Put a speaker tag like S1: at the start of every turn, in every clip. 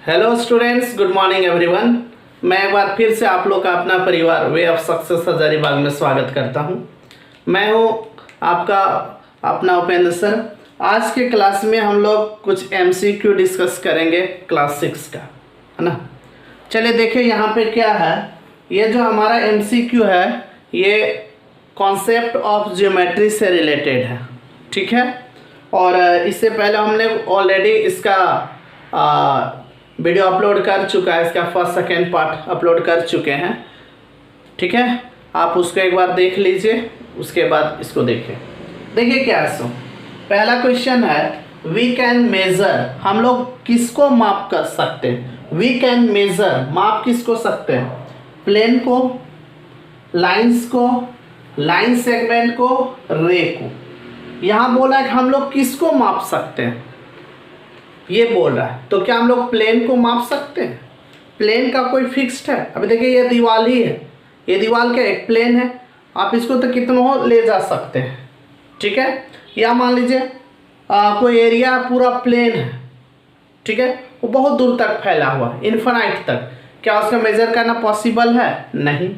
S1: Hello students, good morning everyone. मैं एक बार फिर से आप लोग का अपना परिवार वे ऑफ सक्सेस हजारीबाग में स्वागत करता हूं। मैं हूं आपका अपना उपेंद्र सर। आज के क्लास में हम लोग कुछ एमसीक्यू डिस्कस करेंगे क्लास 6 का, है ना। चलिए देखिए यहाँ पे क्या है। ये जो हमारा एमसीक्यू है ये कॉन्सेप्ट ऑफ ज्योमेट्री से रिलेटेड है, ठीक है। और इससे पहले हमने ऑलरेडी इसका वीडियो अपलोड कर चुका है, इसका फर्स्ट सेकेंड पार्ट अपलोड कर चुके हैं, ठीक है। आप उसको एक बार देख लीजिए, उसके बाद इसको देखें। देखिए क्या है। सो पहला क्वेश्चन है वी कैन मेज़र, हम लोग किसको माप कर सकते हैं। वी कैन मेज़र, माप किसको सकते हैं, प्लेन को, लाइंस को, लाइन सेगमेंट को, रे को। यहाँ बोला है कि हम लोग किसको माप सकते हैं, ये बोल रहा है। तो क्या हम लोग प्लेन को माप सकते हैं। प्लेन का कोई फिक्स्ड है। अभी देखिए ये दीवार ही है, ये दीवार क्या एक प्लेन है। आप इसको तो कितना ले जा सकते हैं, ठीक है। या मान लीजिए कोई एरिया पूरा प्लेन है, ठीक है, वो बहुत दूर तक फैला हुआ है, इन्फिनाइट तक। क्या उसका मेज़र करना पॉसिबल है, नहीं।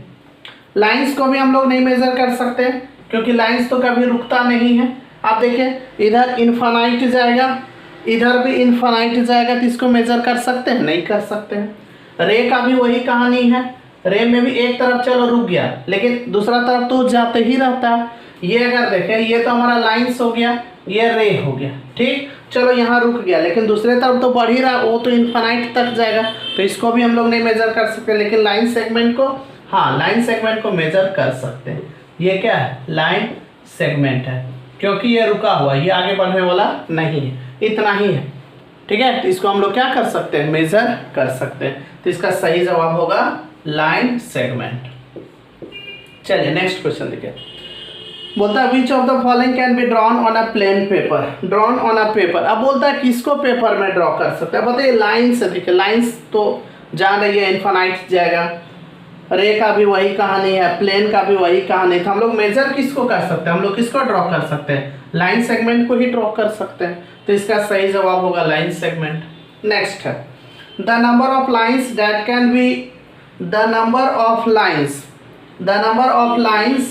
S1: लाइंस को भी हम लोग नहीं मेज़र कर सकते हैं क्योंकि लाइंस तो कभी रुकता नहीं है। आप देखिए इधर इन्फिनाइट जाएगा, इधर भी इन्फिनाइट जाएगा, तो इसको मेजर कर सकते हैं, नहीं कर सकते हैं। रे का भी वही कहानी है। रे में भी एक तरफ चलो रुक गया लेकिन दूसरा तरफ तो जाते ही रहता है। ये अगर देखें, ये तो हमारा लाइंस हो गया, ये रे हो गया, ठीक। चलो यहाँ रुक गया लेकिन दूसरे तरफ तो बढ़ ही रहा, वो तो इन्फिनाइट तक जाएगा, तो इसको भी हम लोग नहीं मेजर कर सकते। लेकिन लाइन सेगमेंट को, हाँ, लाइन सेगमेंट को मेजर कर सकते हैं। ये क्या है, लाइन सेगमेंट है, क्योंकि ये रुका हुआ, ये आगे बढ़ने वाला नहीं है, इतना ही है, ठीक है। तो इसको हम लोग क्या कर सकते हैं, मेजर कर सकते हैं। तो इसका सही जवाब होगा लाइन सेगमेंट। चलिए नेक्स्ट क्वेश्चन देखिए। बोलता है which of the following can be drawn on a plain paper, drawn on a paper. अब बोलता है किसको पेपर में ड्रॉ कर सकते हैं। बताइए लाइन से, देखिए लाइन्स तो जान रही है, इन्फिनाइट जाएगा। रे का भी वही कहानी है, प्लेन का भी वही कहानी। तो हम लोग मेजर किसको कर सकते हैं, हम लोग किसको ड्रॉ कर सकते हैं, लाइन सेगमेंट को ही ड्रॉ कर सकते हैं। तो इसका सही जवाब होगा लाइन सेगमेंट। नेक्स्ट है the number of lines that can B, the number of lines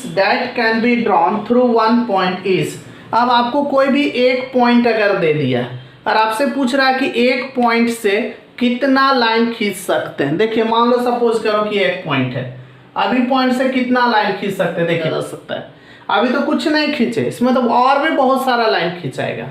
S1: that can be drawn through one point is. अब आपको कोई भी एक पॉइंट अगर दे दिया और आपसे पूछ रहा है कि एक पॉइंट से कितना लाइन खींच सकते हैं। देखिए मान लो सपोज करो कि एक पॉइंट है, अभी पॉइंट से कितना लाइन खींच सकते हैं, देखिए जा सकता है। अभी तो कुछ नहीं खींचे, इसमें तो और भी बहुत सारा लाइन खींचाएगा।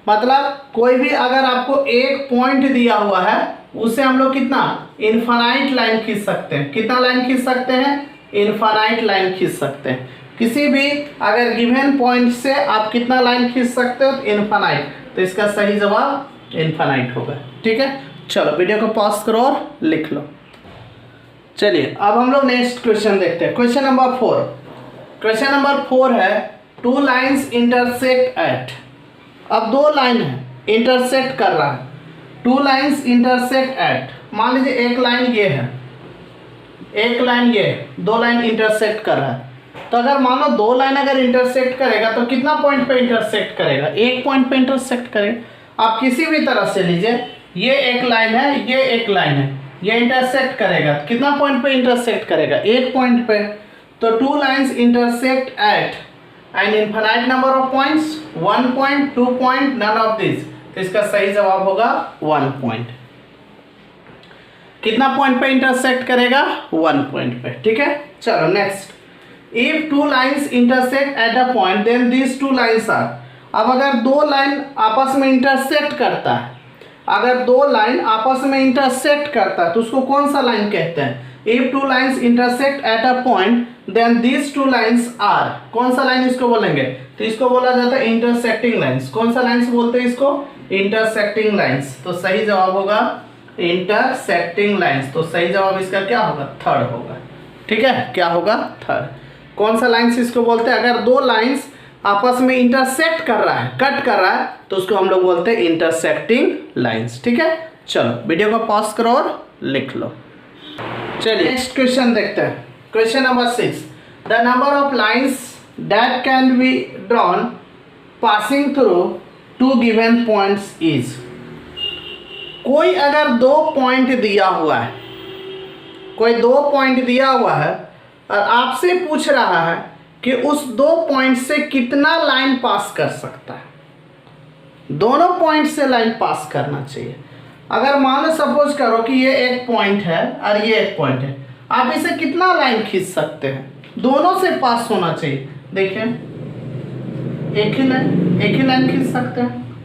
S1: मतलब कोई भी अगर आपको एक पॉइंट दिया हुआ है उससे हम लोग कितना इनफाइनाइट लाइन खींच सकते हैं। कितना लाइन खींच सकते हैं, इनफाइनाइट लाइन खींच सकते हैं। किसी भी अगर गिवन पॉइंट से आप कितना लाइन खींच सकते हो, इनफाइनाइट। तो इसका सही जवाब इनफाइनाइट होगा, ठीक है। चलो वीडियो को पॉज करो और लिख लो। चलिए अब हम लोग नेक्स्ट क्वेश्चन देखते हैं। Question number 4। क्वेश्चन नंबर 4 है टू लाइंस इंटरसेक्ट एट। अब दो लाइन है, इंटरसेक्ट कर रहा है। टू लाइंस इंटरसेक्ट एट, मान लीजिए एक लाइन ये है, एक लाइन ये, दो लाइन इंटरसेक्ट कर रहा है। तो अगर मानो दो लाइन अगर इंटरसेक्ट करेगा तो कितना पॉइंट पे इंटरसेक्ट करेगा, एक पॉइंट पे इंटरसेक्ट करेगा। आप किसी भी तरह से लीजिए, ये एक लाइन है, ये एक लाइन है, ये इंटरसेक्ट करेगा, कितना पॉइंट पे इंटरसेक्ट करेगा, एक पॉइंट पे। तो two lines intersect at an infinite number of points, 1 point, 2 point, none of this. तो इसका सही जवाब होगा 1 पॉइंट। कितना पॉइंट पे इंटरसेक्ट करेगा, 1 पॉइंट पे, ठीक है। चलो next, if two lines intersect at a point then this two lines are. अब अगर दो लाइन आपस में इंटरसेक्ट करता है, अगर दो लाइन आपस में इंटरसेक्ट करता है तो उसको कौन सा लाइन कहते हैं। If two lines intersect at a point then this two lines are, कौन सा लाइन इसको बोलेंगे, तो इसको बोला जाता है इंटरसेक्टिंग लाइंस। कौन सा लाइंस बोलते हैं इसको, इंटरसेक्टिंग लाइंस। तो सही जवाब होगा इंटरसेक्टिंग लाइंस। तो सही जवाब इसका क्या होगा, थर्ड होगा, ठीक है। क्या होगा, थर्ड। कौन सा लाइंस इसको बोलते हैं, अगर दो लाइंस आपस में इंटरसेक्ट कर रहा है, कट कर रहा है, तो उसको हम लोग बोलते हैं इंटरसेक्टिंग लाइंस, ठीक है। चलो वीडियो को पॉज करो और लिख लो। चलिए नेक्स्ट क्वेश्चन देखते हैं। Question number 6, the number of lines that can be drawn passing through two given points is. कोई अगर 2 पॉइंट दिया हुआ है, कोई 2 पॉइंट दिया हुआ है और आपसे पूछ रहा है कि उस 2 पॉइंट से कितना लाइन पास कर सकता है। दोनों पॉइंट से लाइन पास करना चाहिए। अगर मान लो सपोज करो कि ये एक पॉइंट है और ये एक पॉइंट है, आप इसे कितना लाइन खींच सकते हैं? दोनों से पास होना चाहिए। देखिए एक ही लाइन खींच सकते हैं,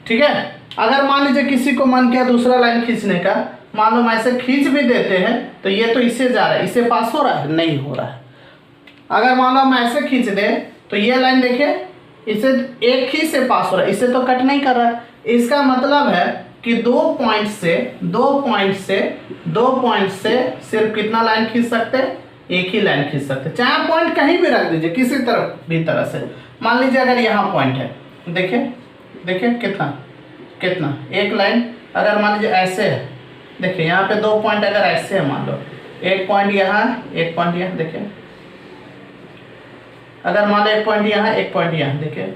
S1: ठीक है। अगर मान लीजिए किसी को मन किया दूसरा लाइन खींचने का, मान लो हम ऐसे खींच भी देते हैं तो ये तो इससे जा रहा है, इससे पास हो रहा है? नहीं हो रहा है। अगर मान लो हम ऐसे खींच दें तो ये लाइन देखिए इसे एक ही से पास हो रहा है, इससे तो कट नहीं कर रहा है। इसका मतलब है कि 2 पॉइंट से सिर्फ कितना लाइन खींच सकते हैं? एक ही लाइन खींच सकते हैं। चाहे पॉइंट कहीं भी रख दीजिए, किसी तरफ भी तरह से। मान लीजिए अगर यहाँ पॉइंट है, देखिए कितना एक लाइन अगर मान लीजिए ऐसे है, देखिए यहाँ पे 2 पॉइंट अगर ऐसे है, मान लो एक पॉइंट यहाँ, एक पॉइंट यहाँ, देखिए अगर मान लो एक पॉइंट यहाँ, एक पॉइंट यहाँ, देखिए,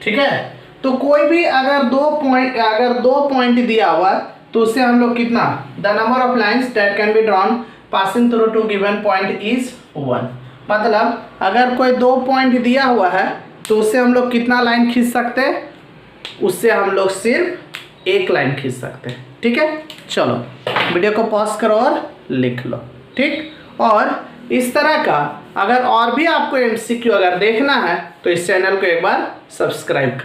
S1: ठीक है। तो कोई भी अगर 2 पॉइंट दिया हुआ तो उससे हम लोग कितना, the number of lines that can be drawn passing through two given point is 1। मतलब अगर कोई 2 पॉइंट दिया हुआ है तो उससे हम लोग कितना लाइन खींच सकते हैं? उससे हम लोग सिर्फ एक लाइन खींच सकते हैं, ठीक है। चलो वीडियो को पॉज करो और लिख लो, ठीक। और इस तरह का अगर और भी आपको MCQ अगर देखना है तो इस चैनल को एक बार सब्सक्राइब कर